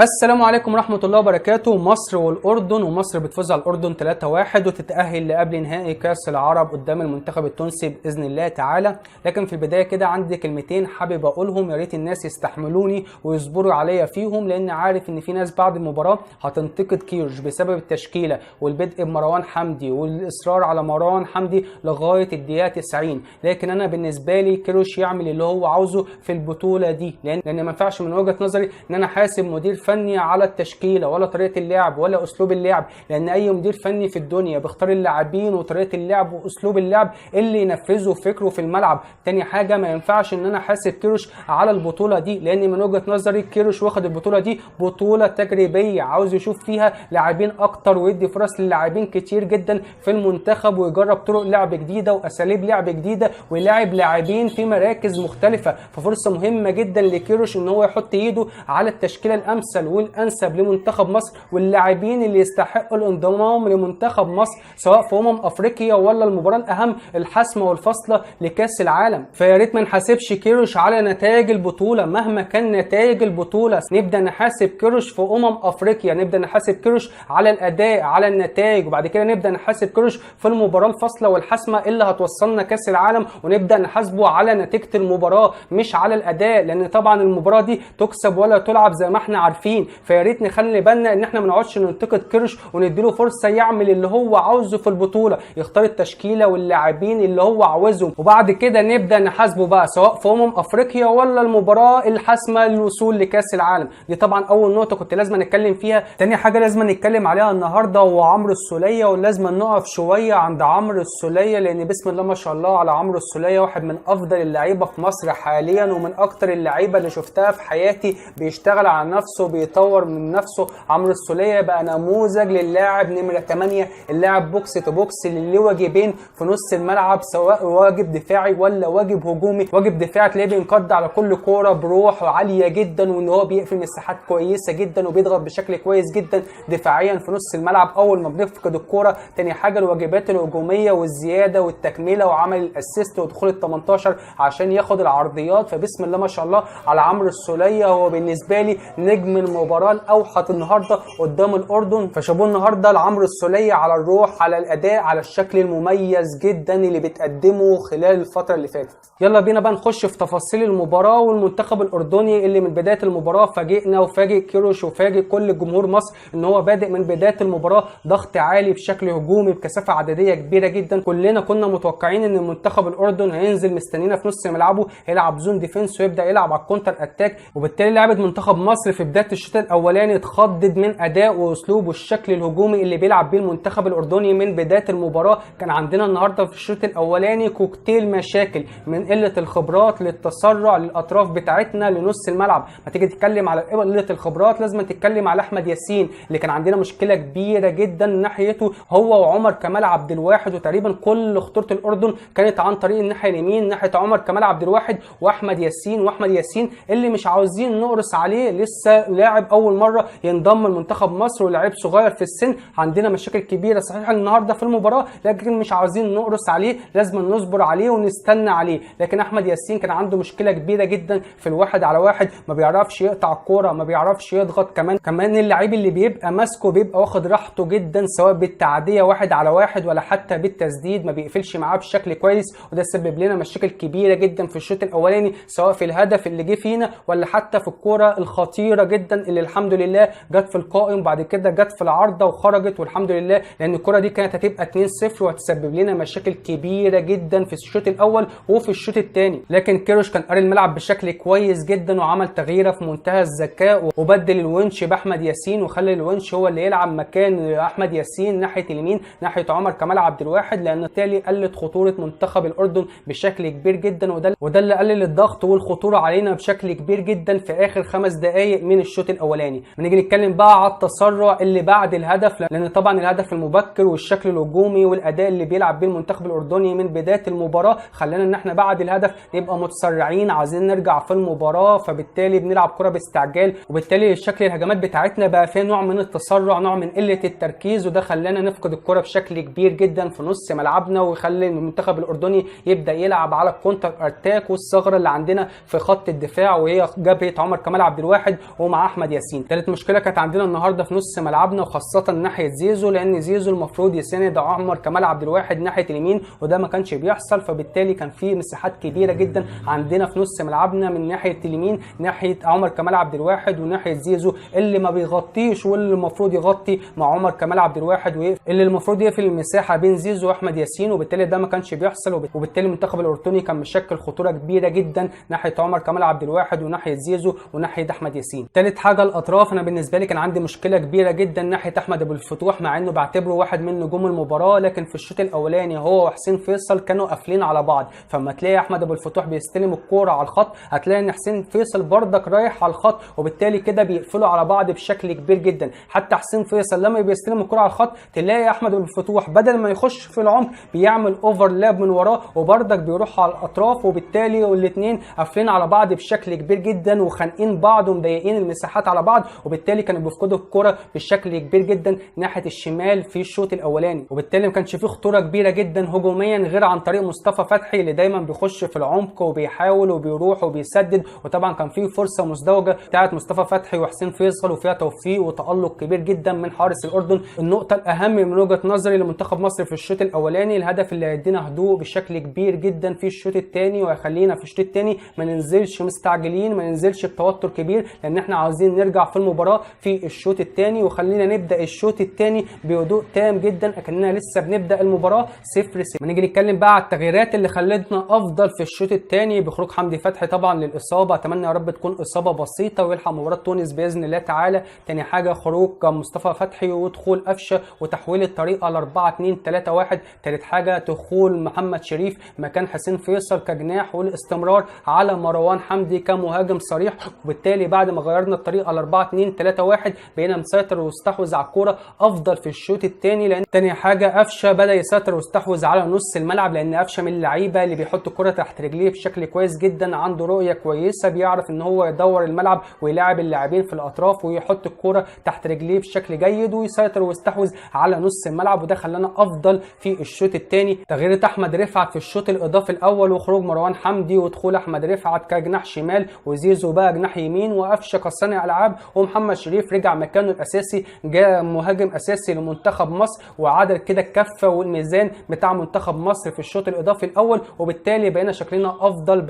السلام عليكم ورحمة الله وبركاته. مصر والأردن، ومصر بتفوز على الأردن 3-1 وتتأهل لقبل نهائي كأس العرب قدام المنتخب التونسي بإذن الله تعالى. لكن في البداية كده عندي كلمتين حابب أقولهم، يا ريت الناس يستحملوني ويصبروا عليا فيهم، لأن عارف إن في ناس بعد المباراة هتنتقد كيروش بسبب التشكيلة والبدء بمروان حمدي والإصرار على مروان حمدي لغاية الدقيقة 90. لكن أنا بالنسبة لي كيروش يعمل اللي هو عاوزه في البطولة دي، لأن ما ينفعش من وجهة نظري إن أنا حاسب مدير فني على التشكيله ولا طريقه اللعب ولا اسلوب اللعب، لان اي مدير فني في الدنيا بيختار اللاعبين وطريقه اللعب واسلوب اللعب اللي ينفذه فكره في الملعب. تاني حاجه ما ينفعش ان انا حاسب كيروش على البطوله دي، لان من وجهه نظري كيروش واخد البطوله دي بطوله تجريبيه، عاوز يشوف فيها لاعبين اكتر ويدي فرص للاعبين كتير جدا في المنتخب، ويجرب طرق لعب جديده واساليب لعب جديده ويلاعب لاعبين في مراكز مختلفه. ففرصه مهمه جدا لكيروش ان هو يحط ايده على التشكيله الامثل والانسب لمنتخب مصر واللاعبين اللي يستحقوا الانضمام لمنتخب مصر سواء في افريقيا ولا المباراه الاهم الحاسمه والفاصله لكاس العالم. فيا ريت ما نحاسبش كيروش على نتائج البطوله مهما كان نتائج البطوله، نبدا نحاسب كيروش في افريقيا، نبدا نحاسب كيروش على الاداء على النتائج، وبعد كده نبدا نحاسب كيروش في المباراه الفاصله والحاسمه اللي هتوصلنا كاس العالم، ونبدا نحاسبه على نتيجه المباراه مش على الاداء، لان طبعا المباراه دي تكسب ولا تلعب زي ما احنا عارفين. فيا ريت نخلي بالنا ان احنا ما نقعدش ننتقد كيروش ونديله فرصه يعمل اللي هو عاوزه في البطوله، يختار التشكيله واللاعبين اللي هو عاوزهم، وبعد كده نبدا نحاسبه بقى سواء في افريقيا ولا المباراه الحاسمه للوصول لكاس العالم. دي طبعا اول نقطه كنت لازم نتكلم فيها. تاني حاجه لازم نتكلم عليها النهارده هو عمرو السوليه، ولازم نقف شويه عند عمرو السوليه، لان بسم الله ما شاء الله على عمرو السوليه، واحد من افضل اللعيبه في مصر حاليا ومن اكتر اللعيبه اللي شفتها في حياتي بيشتغل على نفسه وبيطور من نفسه. عمرو السوليه بقى نموذج للاعب نمره 8، اللاعب بوكس تو بوكس اللي له واجبين في نص الملعب، سواء واجب دفاعي ولا واجب هجومي. واجب دفاعي تلاقيه بينقض على كل كوره بروح عاليه جدا، وان هو بيقفل مساحات كويسه جدا وبيضغط بشكل كويس جدا دفاعيا في نص الملعب اول ما بنفقد الكوره. تاني حاجه الواجبات الهجوميه والزياده والتكمله وعمل الاسيست ودخول ال 18 عشان ياخد العرضيات. فبسم الله ما شاء الله على عمرو السوليه، هو بالنسبه لي نجم المباراه الاوحد النهارده قدام الاردن. فشابوه النهارده لعمرو السوليه على الروح على الاداء على الشكل المميز جدا اللي بتقدمه خلال الفتره اللي فاتت. يلا بينا بقى نخش في تفاصيل المباراه والمنتخب الاردني اللي من بدايه المباراه فاجئنا وفاجئ كيروش وفاجئ كل جمهور مصر ان هو بادئ من بدايه المباراه ضغط عالي بشكل هجومي بكثافه عدديه كبيره جدا. كلنا كنا متوقعين ان المنتخب الاردن هينزل مستنينا في نص ملعبه يلعب زون ديفنس ويبدا يلعب على الكونتر اتاك، وبالتالي لعبه منتخب مصر في بدايه الشوط الاولاني اتخضت من اداء واسلوب والشكل الهجومي اللي بيلعب بيه المنتخب الاردني من بدايه المباراه. كان عندنا النهارده في الشوط الاولاني كوكتيل مشاكل من قله الخبرات للتسرع للاطراف بتاعتنا لنص الملعب. ما تيجي تتكلم على قله الخبرات لازم تتكلم على احمد ياسين اللي كان عندنا مشكله كبيره جدا ناحيته هو وعمر كمال عبد الواحد، وتقريبا كل خطوره الاردن كانت عن طريق الناحيه اليمين ناحيه عمر كمال عبد الواحد واحمد ياسين اللي مش عاوزين نقرص عليه، لسه لاعب اول مره ينضم لمنتخب مصر ولاعب صغير في السن. عندنا مشاكل كبيره صحيح النهارده في المباراه، لكن مش عاوزين نقرص عليه، لازم نصبر عليه ونستنى عليه. لكن احمد ياسين كان عنده مشكله كبيره جدا في الواحد على واحد، ما بيعرفش يقطع الكوره، ما بيعرفش يضغط، كمان اللعيب اللي بيبقى ماسكه بيبقى واخد راحته جدا سواء بالتعديه واحد على واحد ولا حتى بالتسديد، ما بيقفلش معاه بشكل كويس، وده سبب لنا مشاكل كبيره جدا في الشوط الاولاني سواء في الهدف اللي جه فينا ولا حتى في الكوره الخطيره جدا اللي الحمد لله جت في القائم وبعد كده جت في العارضه وخرجت، والحمد لله، لان الكوره دي كانت هتبقى 2-0 وهتسبب لنا مشاكل كبيره جدا في الشوط الاول وفي الشوط الثاني. لكن كيروش كان قاري الملعب بشكل كويس جدا وعمل تغييره في منتهى الذكاء وبدل الونش باحمد ياسين وخلى الونش هو اللي يلعب مكان احمد ياسين ناحيه اليمين ناحيه عمر كمال عبد الواحد، لان بالتالي قلت خطوره منتخب الاردن بشكل كبير جدا، وده اللي قلل الضغط والخطوره علينا بشكل كبير جدا في اخر 5 دقائق من الشوط الاولاني. بنيجي نتكلم بقى على التسرع اللي بعد الهدف، لان طبعا الهدف المبكر والشكل الهجومي والاداء اللي بيلعب بيه المنتخب الاردني من بدايه المباراه خلانا ان احنا بعد الهدف نبقى متسرعين عايزين نرجع في المباراه، فبالتالي بنلعب كره باستعجال، وبالتالي شكل الهجمات بتاعتنا بقى فيه نوع من التسرع نوع من قله التركيز، وده خلانا نفقد الكره بشكل كبير جدا في نص ملعبنا ويخلي المنتخب الاردني يبدا يلعب على الكونتر اتاك والثغره اللي عندنا في خط الدفاع وهي جبهه عمر كمال عبد الواحد ومعاه مع احمد ياسين. ثالث مشكله كانت عندنا النهارده في نص ملعبنا وخاصه ناحيه زيزو، لان زيزو المفروض يساند عمر كمال عبد الواحد ناحيه اليمين وده ما كانش بيحصل، فبالتالي كان في مساحات كبيره جدا عندنا في نص ملعبنا من ناحيه اليمين ناحيه عمر كمال عبد الواحد وناحيه زيزو اللي ما بيغطيش، واللي المفروض يغطي مع عمر كمال عبد الواحد اللي المفروض يقفل المساحه بين زيزو واحمد ياسين، وبالتالي ده ما كانش بيحصل، وبالتالي المنتخب الاردني كان مشكل خطوره كبيره جدا ناحيه عمر كمال عبد الواحد وناحيه زيزو وناحيه احمد ياسين. ثالث حاجه الاطراف، انا بالنسبه لي كان عندي مشكله كبيره جدا ناحيه احمد ابو الفتوح، مع انه بعتبره واحد من نجوم المباراه، لكن في الشوط الاولاني هو وحسين فيصل كانوا قافلين على بعض، فما تلاقي احمد ابو الفتوح بيستلم الكوره على الخط هتلاقي ان حسين فيصل بردك رايح على الخط، وبالتالي كده بيقفلوا على بعض بشكل كبير جدا. حتى حسين فيصل لما بيستلم الكوره على الخط تلاقي احمد ابو الفتوح بدل ما يخش في العمق بيعمل اوفرلاب من وراه وبردك بيروح على الاطراف، وبالتالي الاثنين قافلين على بعض بشكل كبير جدا وخانقين بعض ومضايقين المساحات على بعض، وبالتالي كانوا بيفقدوا الكوره بشكل كبير جدا ناحيه الشمال في الشوط الاولاني، وبالتالي ما كانش فيه خطوره كبيره جدا هجوميا غير عن طريق مصطفى فتحي اللي دايما بيخش في العمق وبيحاول وبيروح وبيسدد، وطبعا كان فيه فرصه مزدوجه بتاعه مصطفى فتحي وحسين فيصل وفيها توفيق وتالق كبير جدا من حارس الاردن. النقطه الاهم من وجهه نظري لمنتخب مصر في الشوط الاولاني الهدف اللي هيدينا هدوء بشكل كبير جدا في الشوط الثاني، وهيخلينا في الشوط الثاني ما ننزلش مستعجلين، ما ننزلش بتوتر كبير، لان احنا عاوزين نرجع في المباراه في الشوط الثاني، وخلينا نبدا الشوط الثاني بهدوء تام جدا اكننا لسه بنبدا المباراه 0-0. نيجي نتكلم بقى على التغييرات اللي خلتنا افضل في الشوط الثاني بخروج حمدي فتحي طبعا للاصابه، اتمنى يا رب تكون اصابه بسيطه ويلحق مباراه تونس باذن الله تعالى. ثاني حاجه خروج مصطفى فتحي ودخول قفشه وتحويل الطريقه ل 4-2-3-1. ثالث حاجه دخول محمد شريف مكان حسين فيصل كجناح والاستمرار على مروان حمدي كمهاجم صريح، وبالتالي بعد ما غيرنا الطريقه ل 4-2-3-1 بقينا مسيطر واستحوذ على الكوره افضل في الشوط الثاني. لان ثاني حاجه قفشه بدا يسيطر واستحوذ على نص الملعب، لان قفشه من اللعيبه اللي بيحط الكوره تحت رجليه بشكل كويس جدا، عنده رؤيه كويسه، بيعرف ان هو يدور الملعب ويلاعب اللاعبين في الاطراف ويحط الكوره تحت رجليه بشكل جيد ويسيطر ويستحوذ على نص الملعب، وده خلانا افضل في الشوط الثاني. تغيير احمد رفعت في الشوط الاضافي الاول وخروج مروان حمدي ودخول احمد رفعت كجناح شمال وزيزو بقى جناح يمين وقفشه كصانع العاب، ومحمد شريف رجع مكانه الاساسي، جاء مهاجم اساسي لمنتخب مصر وعدل كده الكفه والميزان بتاع منتخب مصر في الشوط الاضافي الاول، وبالتالي بقينا شكلنا افضل،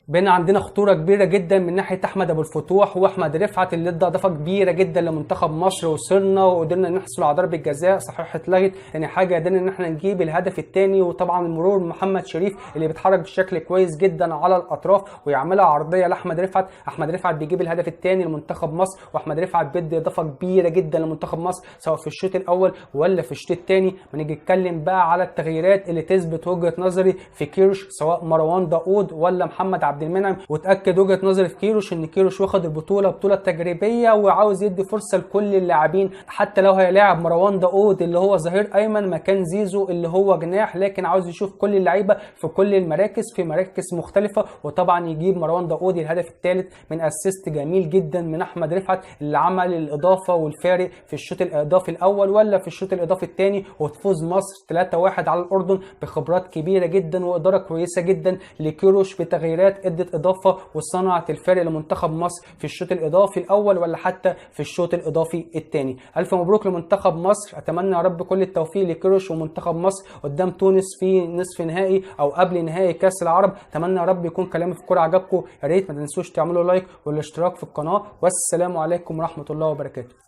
بقينا عندنا خطوره كبيره جدا من ناحيه احمد ابو الفتوح واحمد رفعت اللي ادى اضافه كبيره جدا لمنتخب مصر، وصلنا وقدرنا نحصل على ضربه جزاء صحيح اتلغت. ثاني حاجه قدرنا ان احنا نجيب الهدف الثاني، وطبعا مرور محمد شريف اللي بيتحرك بشكل كويس جدا على الاطراف ويعملها عرضيه لاحمد رفعت، احمد رفعت بيجيب الهدف الثاني لمنتخب مصر، واحمد رفعت بيدي اضافه كبيره جدا لمنتخب مصر سواء في الشوط الاول ولا في الشوط الثاني. ونيجي نتكلم بقى على التغييرات اللي تثبت وجهه نظري في كيروش سواء مروان داوود ولا محمد عبد المنعم، وتاكد وجهه نظري في كيروش ان كيروش واخد البطوله بطوله تجريبيه وعاوز يدي فرصه لكل اللاعبين، حتى لو هيلاعب مروان داوود اللي هو ظهير ايمن مكان زيزو اللي هو جناح، لكن عاوز يشوف كل اللعيبه في كل المراكز في مراكز مختلفه، وطبعا يجيب مروان داوود الهدف الثالث من اسيست جميل جدا من احمد رفعت اللي عمل الاضافه والفارق في الشوط الاضافي الاول ولا في الشوط الاضافي الثاني، وتفوز مصر 3-1 على الاردن بخبرات كبيره جدا واداره كويسه جدا لكيروش بتغييرات ادت اضافه وصنعت الفارق لمنتخب مصر في الشوط الاضافي الاول ولا حتى في الشوط الاضافي الثاني. الف مبروك لمنتخب مصر، اتمنى يا رب كل التوفيق لكيروش ومنتخب مصر قدام تونس في نصف نهائي او قبل نهائي كاس العرب. اتمنى يا رب يكون كلامي في الكوره عجبكم، يا ريت ما تنسوش تعملوا لايك والاشتراك في القناه، والسلام عليكم ورحمه الله وبركاته.